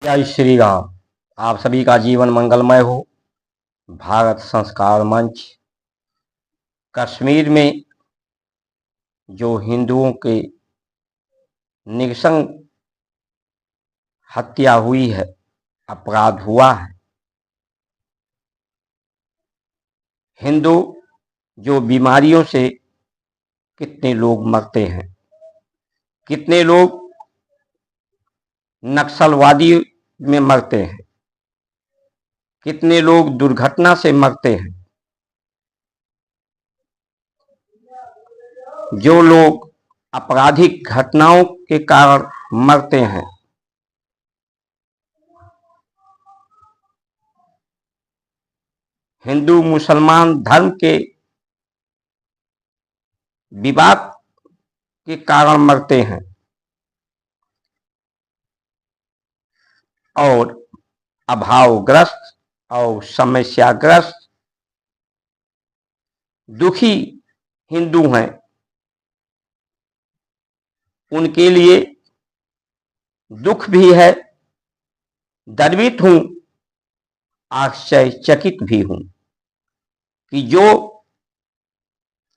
जय श्री राम। आप सभी का जीवन मंगलमय हो। भारत संस्कार मंच कश्मीर में जो हिंदुओं के निरसंग हत्या हुई है, अपराध हुआ है, हिंदू जो बीमारियों से कितने लोग मरते हैं, कितने लोग नक्सलवादी में मरते हैं, कितने लोग दुर्घटना से मरते हैं, जो लोग आपराधिक घटनाओं के कारण मरते हैं। हिंदू मुसलमान धर्म के विवाद के कारण मरते हैं और अभावग्रस्त और समस्याग्रस्त दुखी हिंदू हैं, उनके लिए दुख भी है, गर्वित हूं, आश्चर्यचकित भी हूं कि जो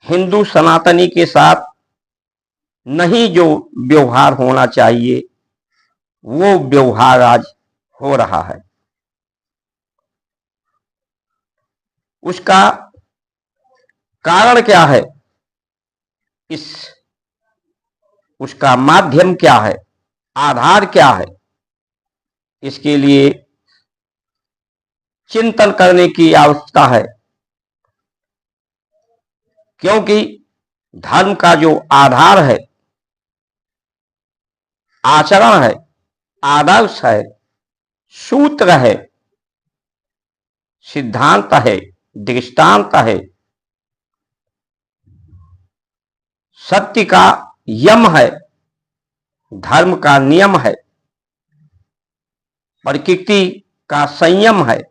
हिंदू सनातनी के साथ नहीं जो व्यवहार होना चाहिए वो व्यवहार आज हो रहा है। उसका कारण क्या है, उसका माध्यम क्या है, आधार क्या है, इसके लिए चिंतन करने की आवश्यकता है। क्योंकि धर्म का जो आधार है, आचरण है, आदर्श है, सूत्र है, सिद्धांत है, दृष्टांत है, सत्य का यम है, धर्म का नियम है, प्रकृति का संयम है,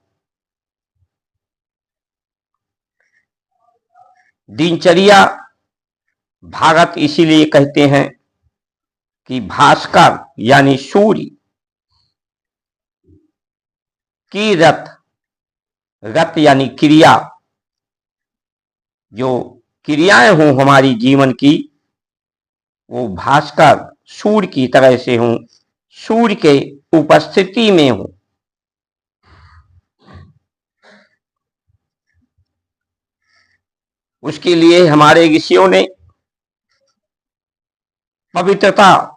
दिनचर्या। भारत इसीलिए कहते हैं कि भास्कर यानी सूर्य की रत यानी क्रिया, जो क्रियाएं हों हमारी जीवन की, वो भास्कर सूर्य की तरह से हों, सूर्य के उपस्थिति में हों। उसके लिए हमारे ऋषियों ने पवित्रता,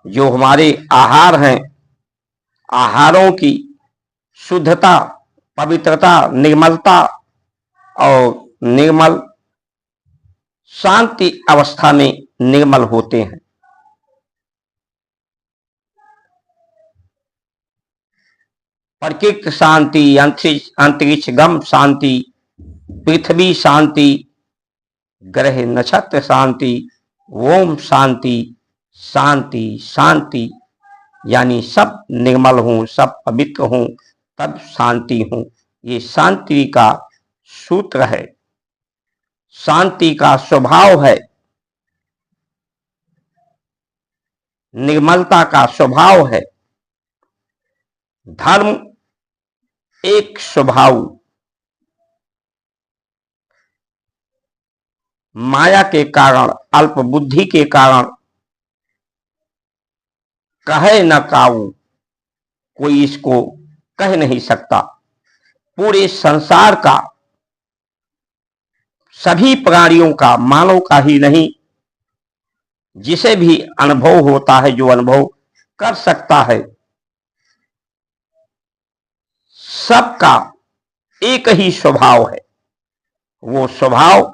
जो हमारे आहार हैं, आहारों की शुद्धता, पवित्रता, निर्मलता और निर्मल शांति अवस्था में निर्मल होते हैं। प्रकृति शांति, अंतरिक्ष गम शांति, पृथ्वी शांति, ग्रह नक्षत्र शांति, ओम शांति, शांति शांति, यानी सब निर्मल हों, सब पवित्र हों, तब शांति हो। ये शांति का सूत्र है, शांति का स्वभाव है, निर्मलता का स्वभाव है। धर्म एक स्वभाव माया के कारण, अल्प बुद्धि के कारण कहे न काऊ, कोई इसको कह नहीं सकता। पूरे संसार का, सभी प्राणियों का, मानव का ही नहीं, जिसे भी अनुभव होता है, जो अनुभव कर सकता है, सबका एक ही स्वभाव है। वो स्वभाव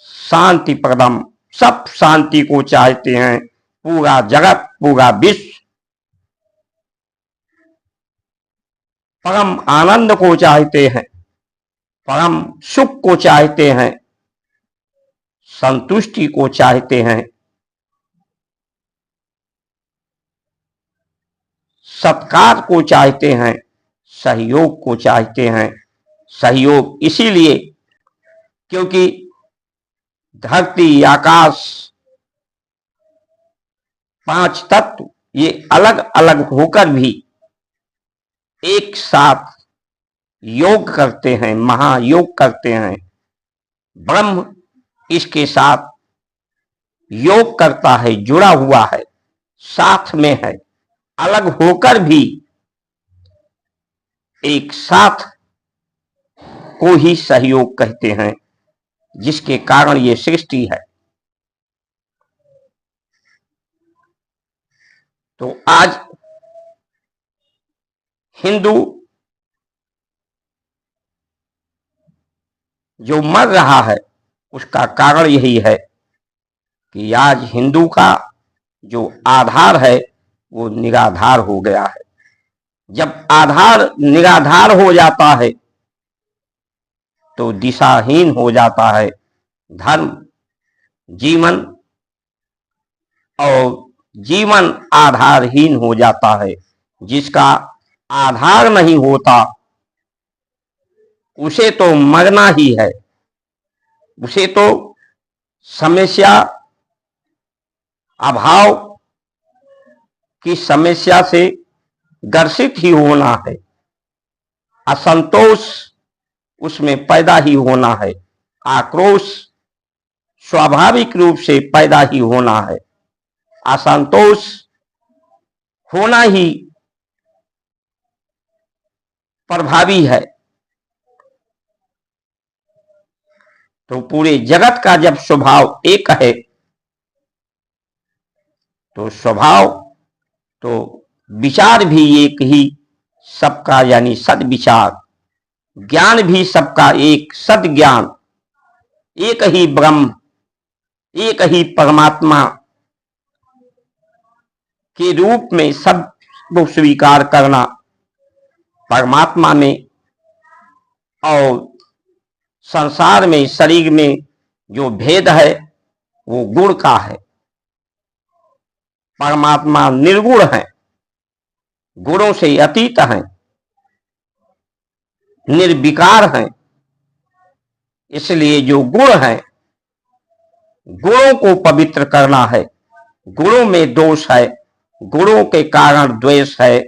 शांति प्रदम, सब शांति को चाहते हैं। पूरा जगत, पूरा विश्व परम आनंद को चाहते हैं, परम सुख को चाहते हैं, संतुष्टि को चाहते हैं, सत्कार को चाहते हैं, सहयोग को चाहते हैं। सहयोग इसीलिए क्योंकि धरती, आकाश, पांच तत्व ये अलग अलग होकर भी एक साथ योग करते हैं, महायोग करते हैं। ब्रह्म इसके साथ योग करता है, जुड़ा हुआ है, साथ में है। अलग होकर भी एक साथ को ही सहयोग कहते हैं, जिसके कारण ये सृष्टि है। तो आज हिंदू जो मर रहा है उसका कारण यही है कि आज हिंदू का जो आधार है वो निराधार हो गया है। जब आधार निराधार हो जाता है तो दिशाहीन हो जाता है धर्म, जीवन, और जीवन आधारहीन हो जाता है। जिसका आधार नहीं होता उसे तो मरना ही है, उसे तो समस्या, अभाव की समस्या से ग्रसित ही होना है। असंतोष उसमें पैदा ही होना है, आक्रोश स्वाभाविक रूप से पैदा ही होना है। असंतोष होना ही प्रभावी है। तो पूरे जगत का जब स्वभाव एक है तो स्वभाव तो विचार भी एक ही सबका, यानी सद्विचार। ज्ञान भी सबका एक, सद ज्ञान। एक ही ब्रह्म, एक ही परमात्मा के रूप में सब को स्वीकार करना। परमात्मा में और संसार में, शरीर में जो भेद है वो गुण का है। परमात्मा निर्गुण है, गुणों से अतीत है, निर्विकार है। इसलिए जो गुण है, गुणों को पवित्र करना है। गुणों में दोष है, गुणों के कारण द्वेष है।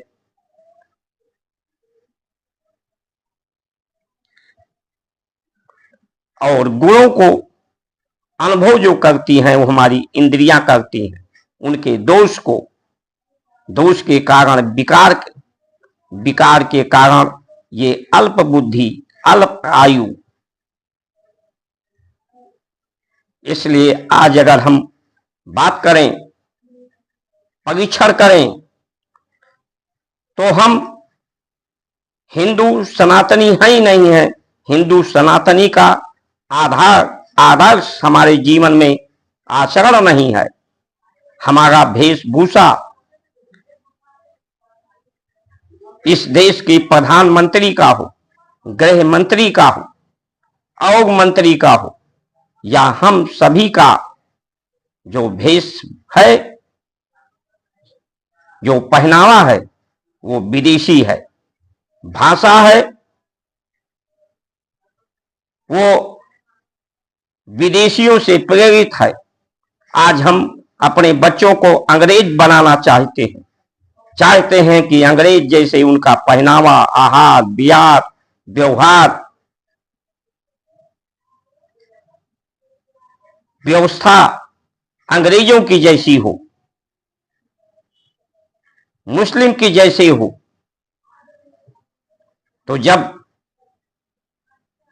और गुणों को अनुभव जो करती हैं वो हमारी इंद्रियां करती हैं। उनके दोष को, दोष के कारण विकार, विकार के कारण ये अल्प बुद्धि, अल्प आयु। इसलिए आज अगर हम बात करें, परीक्षण करें, तो हम हिंदू सनातनी हैं ही नहीं है। हिंदू सनातनी का आधार, आदर्श हमारे जीवन में आचरण नहीं है। हमारा वेशभूषा इस देश के प्रधानमंत्री का हो, गृह मंत्री का हो, और मंत्री का हो, या हम सभी का जो भेष है, जो पहनावा है, वो विदेशी है। भाषा है वो विदेशियों से प्रेरित है। आज हम अपने बच्चों को अंग्रेज बनाना चाहते हैं कि अंग्रेज जैसे उनका पहनावा, आहार, विहार, व्यवहार, व्यवस्था अंग्रेजों की जैसी हो, मुस्लिम की जैसे हो। तो जब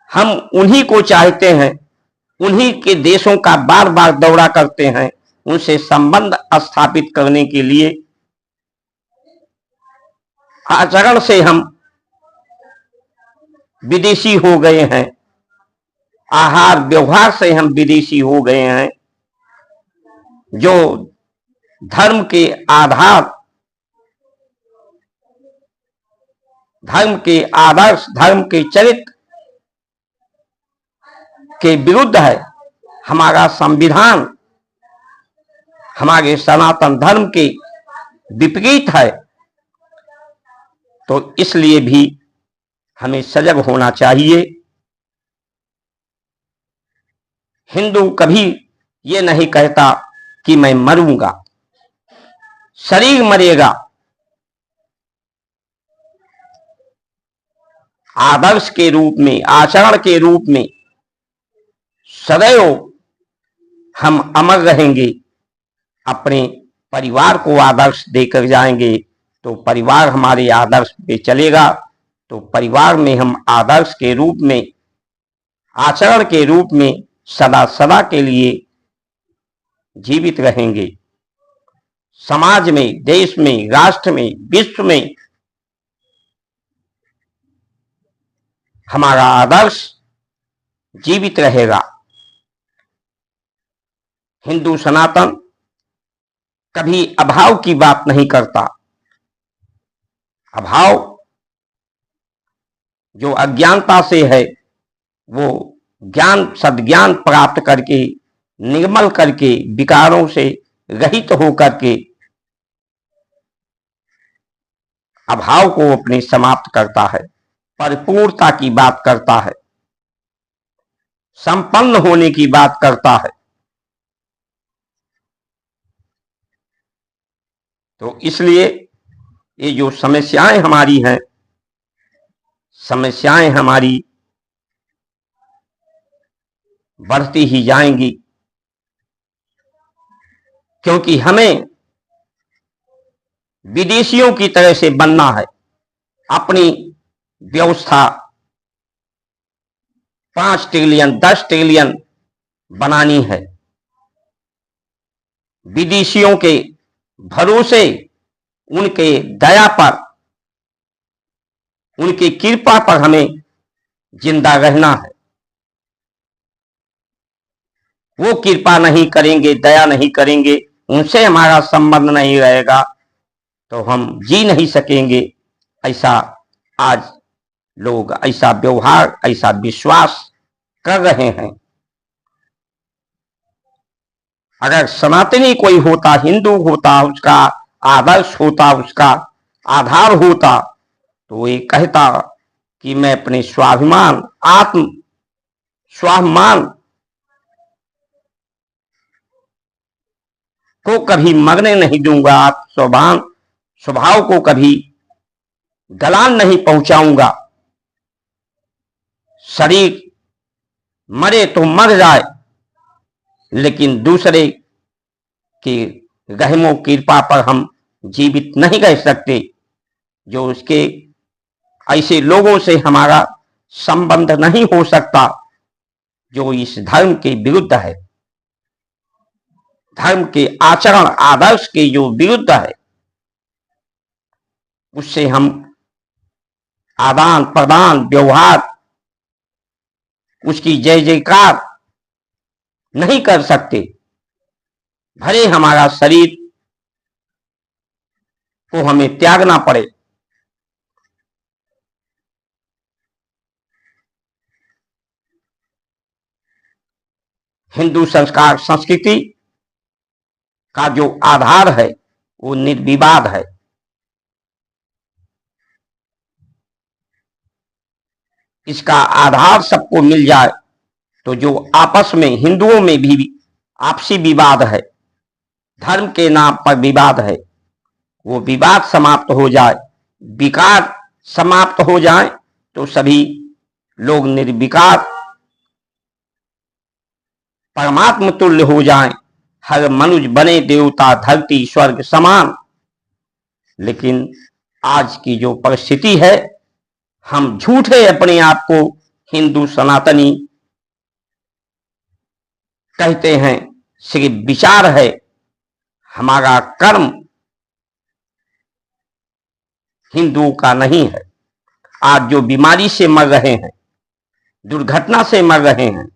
हम उन्हीं को चाहते हैं, उन्हीं के देशों का बार बार दौरा करते हैं, उनसे संबंध स्थापित करने के लिए आचरण से हम विदेशी हो गए हैं, आहार व्यवहार से हम विदेशी हो गए हैं। जो धर्म के आधार, धर्म के आदर्श, धर्म के चरित्र के विरुद्ध है। हमारा संविधान हमारे सनातन धर्म के विपरीत है। तो इसलिए भी हमें सजग होना चाहिए। हिंदू कभी ये नहीं कहता कि मैं मरूंगा। शरीर मरेगा, आदर्श के रूप में, आचरण के रूप में सदैव हम अमर रहेंगे, अपने परिवार को आदर्श देकर जाएंगे, तो परिवार हमारे आदर्श पे चलेगा, तो परिवार में हम आदर्श के रूप में, आचरण के रूप में सदा सदा के लिए जीवित रहेंगे। समाज में, देश में, राष्ट्र में, विश्व में हमारा आदर्श जीवित रहेगा। हिंदू सनातन कभी अभाव की बात नहीं करता। अभाव जो अज्ञानता से है, वो ज्ञान, सद्ज्ञान प्राप्त करके, निर्मल करके, विकारों से रहित होकर के अभाव को अपने समाप्त करता है, परिपूर्णता की बात करता है, संपन्न होने की बात करता है। तो इसलिए ये जो समस्याएं हमारी हैं, समस्याएं हमारी बढ़ती ही जाएंगी, क्योंकि हमें विदेशियों की तरह से बनना है। अपनी व्यवस्था 5 ट्रिलियन 10 ट्रिलियन बनानी है। विदेशियों के भरोसे, उनके दया पर, उनकी कृपा पर हमें जिंदा रहना है। वो कृपा नहीं करेंगे, दया नहीं करेंगे, उनसे हमारा संबंध नहीं रहेगा, तो हम जी नहीं सकेंगे। ऐसा आज लोग ऐसा व्यवहार, ऐसा विश्वास कर रहे हैं। अगर सनातनी कोई होता, हिंदू होता, उसका आदर्श होता, उसका आधार होता, तो ये कहता कि मैं अपने स्वाभिमान, आत्म स्वाभिमान को कभी मरने नहीं दूंगा, आत्म स्वभाव को कभी गलान नहीं पहुंचाऊंगा। शरीर मरे तो मर जाए, लेकिन दूसरे की रहमो कृपा पर हम जीवित नहीं रह सकते। जो उसके ऐसे लोगों से हमारा संबंध नहीं हो सकता जो इस धर्म के विरुद्ध है, धर्म के आचरण आदर्श के जो विरुद्ध है, उससे हम आदान प्रदान व्यवहार, उसकी जय जयकार नहीं कर सकते। भले हमारा शरीर को हमें त्यागना पड़े। हिंदू संस्कार संस्कृति का जो आधार है वो निर्विवाद है। इसका आधार सबको मिल जाए तो जो आपस में हिंदुओं में भी आपसी विवाद है, धर्म के नाम पर विवाद है, वो विवाद समाप्त हो जाए, विकार समाप्त हो जाए, तो सभी लोग निर्विकार परमात्म तुल्य हो जाएं। हर मनुष्य बने देवता, धरती स्वर्ग समान। लेकिन आज की जो परिस्थिति है, हम झूठे अपने आप को हिंदू सनातनी कहते हैं, सिर्फ विचार है, हमारा कर्म हिंदुओं का नहीं है। आज जो बीमारी से मर रहे हैं, दुर्घटना से मर रहे हैं,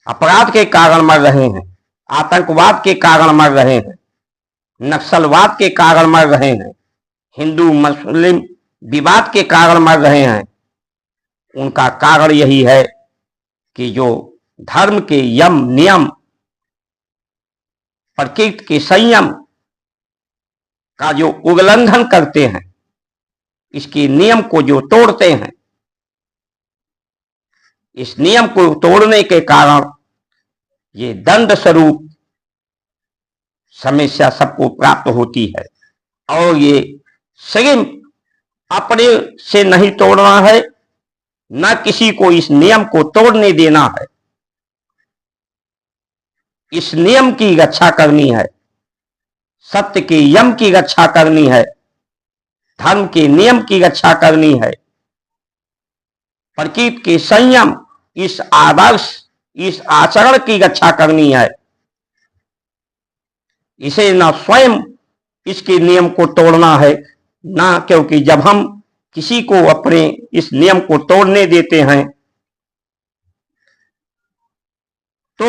अपराध के कारण मर रहे हैं, आतंकवाद के कारण मर रहे हैं, नक्सलवाद के कारण मर रहे हैं, हिंदू मुस्लिम विवाद के कारण मर रहे हैं, उनका कारण यही है कि जो धर्म के यम नियम, प्रकृति के संयम का जो उल्लंघन करते हैं, इसके नियम को जो तोड़ते हैं, इस नियम को तोड़ने के कारण ये दंड स्वरूप समस्या सबको प्राप्त होती है। और ये शरीर अपने से नहीं तोड़ना है, न किसी को इस नियम को तोड़ने देना है। इस नियम की रक्षा करनी है, सत्य के यम की रक्षा करनी है, धर्म के नियम की रक्षा करनी है, प्रकृति के संयम, इस आदर्श, इस आचरण की रक्षा करनी है। इसे न स्वयं इसके नियम को तोड़ना है, ना, क्योंकि जब हम किसी को अपने इस नियम को तोड़ने देते हैं तो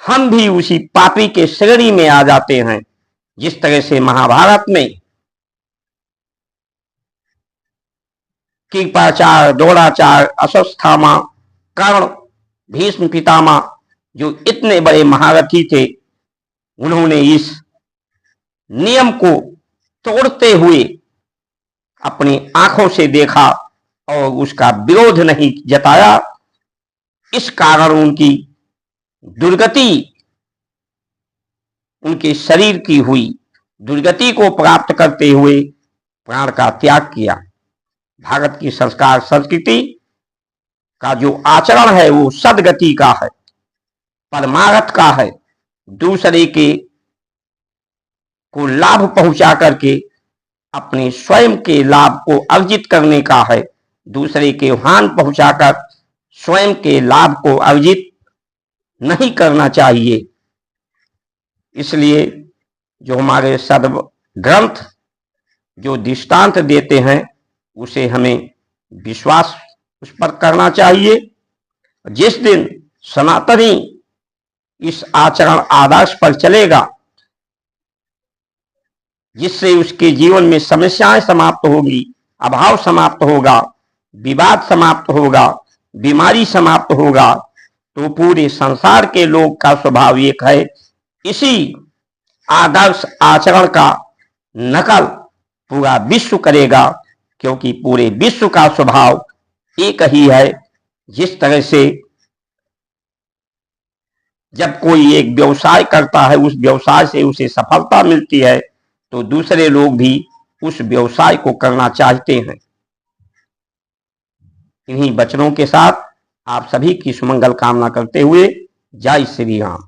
हम भी उसी पापी के श्रेणी में आ जाते हैं। जिस तरह से महाभारत में कृपाचार्य, द्रोणाचार्य, अश्वत्थामा, कर्ण, भीष्म पितामह, जो इतने बड़े महारथी थे, उन्होंने इस नियम को तोड़ते हुए अपनी आंखों से देखा और उसका विरोध नहीं जताया। इस कारण उनकी दुर्गति उनके शरीर की हुई। दुर्गति को प्राप्त करते हुए प्राण का त्याग किया। भारत की संस्कार संस्कृति का जो आचरण है वो सदगति का है, परमार्थ का है, दूसरे के को लाभ पहुंचा करके अपने स्वयं के लाभ को अर्जित करने का है। दूसरे के हानि पहुंचाकर स्वयं के लाभ को अर्जित नहीं करना चाहिए। इसलिए जो हमारे सद् ग्रंथ जो दृष्टांत देते हैं उसे हमें विश्वास उस पर करना चाहिए। जिस दिन सनातनी इस आचरण आदर्श पर चलेगा, जिससे उसके जीवन में समस्याएं समाप्त होगी, अभाव समाप्त होगा, विवाद समाप्त होगा, बीमारी समाप्त होगा, तो पूरे संसार के लोग का स्वभाव एक है, इसी आदर्श आचरण का नकल पूरा विश्व करेगा, क्योंकि पूरे विश्व का स्वभाव एक ही है। जिस तरह से जब कोई एक व्यवसाय करता है, उस व्यवसाय से उसे सफलता मिलती है, तो दूसरे लोग भी उस व्यवसाय को करना चाहते हैं। इन्हीं वचनों के साथ आप सभी की सुमंगल कामना करते हुए जय श्री राम।